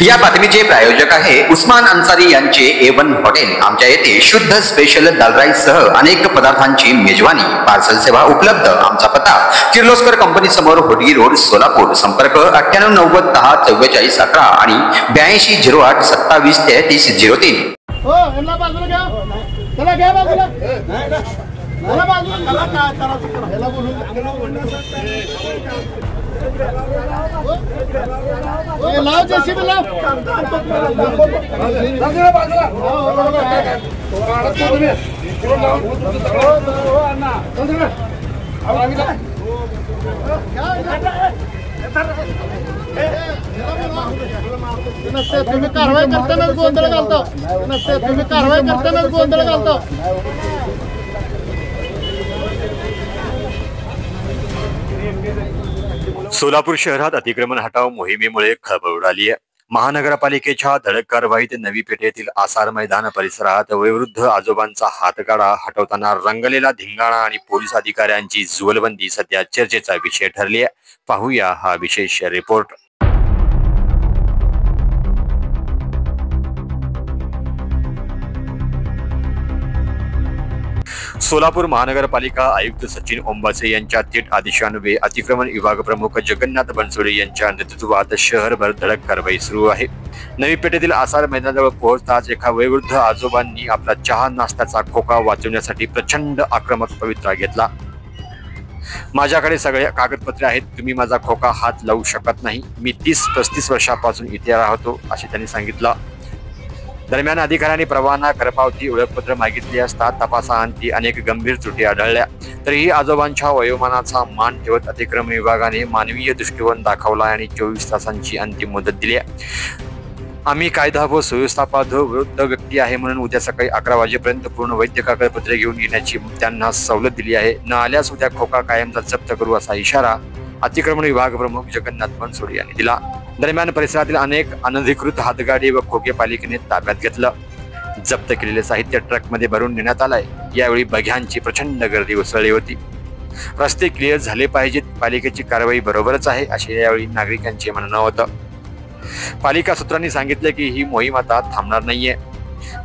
या बातमीचे प्रायोजक आहे उस्मान अन्सारी यांचे A1 हॉटेल। आमच्या येथे शुद्ध स्पेशल दाल राईस सह अनेक पदार्थांची मेजवानी, पार्सल सेवा उपलब्ध। आमचा पत्ता किर्लोस्कर कंपनी समोर होडगी रोड सोलापूर। संपर्क 9890 10 44 11 आणि 8208 27 33 03। हो यांना बाजूला घ्या, चला घ्या बाजूला, चला बाजूला, याला बोलून लाव जेसीबी लाव, बाजूला बाजूला नसते तुम्ही कारवाई करतानाच गोंधळ घालतो, नसते तुम्ही कारवाई करतानाच गोंधळ घालतो। सोलापूर शहरात अतिक्रमण हटाव मोहिमेमुळे खळबळ उडाली आहे। महानगरपालिकेच्या धडक कारवाईत नवी पेठेतील आसार मैदान परिसरात वयोवृद्ध आजोबांचा हातगाडा हटवताना रंगलेला धिंगाणा आणि पोलीस अधिकाऱ्यांची जुगलबंदी सध्या चर्चेचा विषय ठरली आहे। पाहूया हा विशेष रिपोर्ट। सोलापूर महानगरपालिका आयुक्त सचिन ओंबासे यांच्या थेट आदेशान्वये अतिक्रमण विभाग प्रमुख जगन्नाथ बनसोडे यांच्या नेतृत्वात शहरभर धडक कारवाई सुरू आहे। नवी पेठेतील आसार मैदानाजवळ पोहोचताच एका वयोवृद्ध आजोबांनी आपला चहा नाश्त्याचा खोका वाचवण्यासाठी प्रचंड आक्रमक पवित्रा घेतला। माझ्याकडे सगळे कागदपत्रे आहेत, तुम्ही माझा खोका हात लावू शकत नाही, मी 30-35 वर्षापासून इथे राहतो असे त्यांनी सांगितलं। दरम्यान अधिकाऱ्यांनी परवाना, घरपावती, ओळखपत्र मागितली असता तपासाअंती अनेक गंभीर त्रुटी आढळल्या। तरीही आजोबांच्या वयोमानाचा मान ठेवत अतिक्रमण विभागाने मानवीय दृष्टिकोन दाखवला आणि 24 तासांची अंतिम मुदत दिली आहे। आम्ही कायदा व सुव्यवस्थेविरुद्ध वृद्ध व्यक्ती आहे म्हणून उद्या सकाळी 11 वाजेपर्यंत पूर्ण वैद्य कागदपत्रे घेऊन येण्याची त्यांना सवलत दिली आहे। न आल्यास उद्या खोका कायमचा जप्त करू असा इशारा अतिक्रमण विभाग प्रमुख जगन्नाथ बनसोडे यांनी दिला। दरम्यान परिसरातील अनेक अनधिकृत हातगाडी व खोके पालिकेने ताब्यात घेतलं। जप्त केलेले साहित्य ट्रकमध्ये भरून नेण्यात आलंय। यावेळी बघ्यांची प्रचंड गर्दी उसळली होती। रस्ते क्लिअर झाले पाहिजेत, पालिकेची कारवाई बरोबरच आहे असे यावेळी नागरिकांचे म्हणणं होतं। पालिका सूत्रांनी सांगितले की ही मोहीम आता थांबणार नाहीये।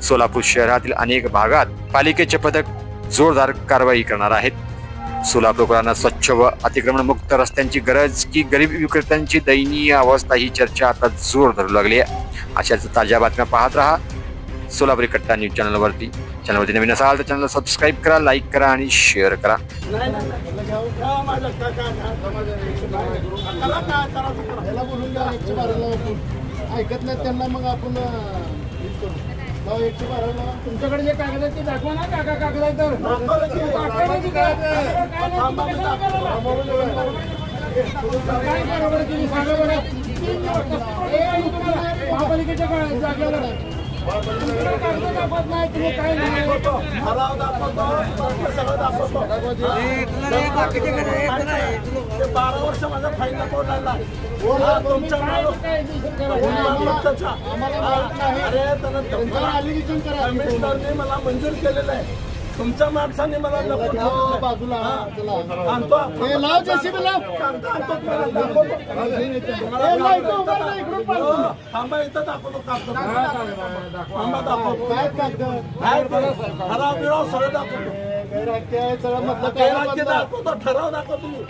सोलापूर शहरातील अनेक भागात पालिकेचे पथक जोरदार कारवाई करणार आहेत। सोलापूरकरांना स्वच्छ व अतिक्रमण मुक्त रस्त्यांची गरज की गरीब विक्रेत्यांची दयनीय अवस्था ही चर्चा आता जोर धरू लागली आहे। अशाच ताज्या बातम्या पाहत रहा सोलापुरी कट्टा न्यूज चॅनलवरती। चॅनलवरती नवीन असाल तर चॅनलला सबस्क्राईब करा, लाईक करा आणि शेअर करा। ऐकत नाही त्यांना मग आपण तुमच्याकडे जे कागद आहेत ते दाखवा ना, काका कागद महापालिकेच्या जागेवर दाखवत नाही, तुम्ही काय नाही 12 वर्ष माझा फाईन लागला तुमच्या कमिशनरने मला मंजूर केलेलं आहे। तुमच्या माणसाने मला बाजूला लाव जेसीबी लाव, थांबा इथं दाखवतो, ठराव बिराव सगळं दाखवतो, ठराव दाखवतो तुम्ही।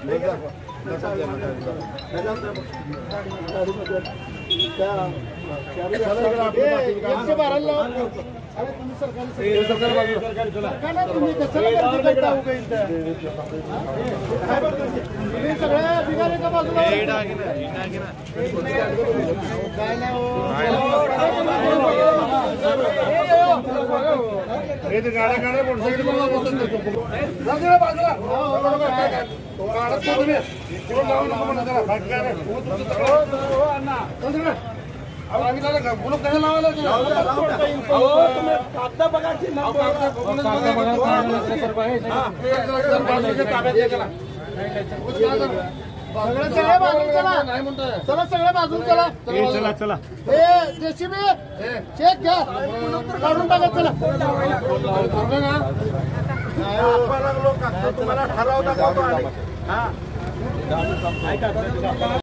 सगळ्या बाजून चला, चला चला जेसीबी चेक घ्या, काढून टाका, चला तुम्हाला ठराव दाखवतो।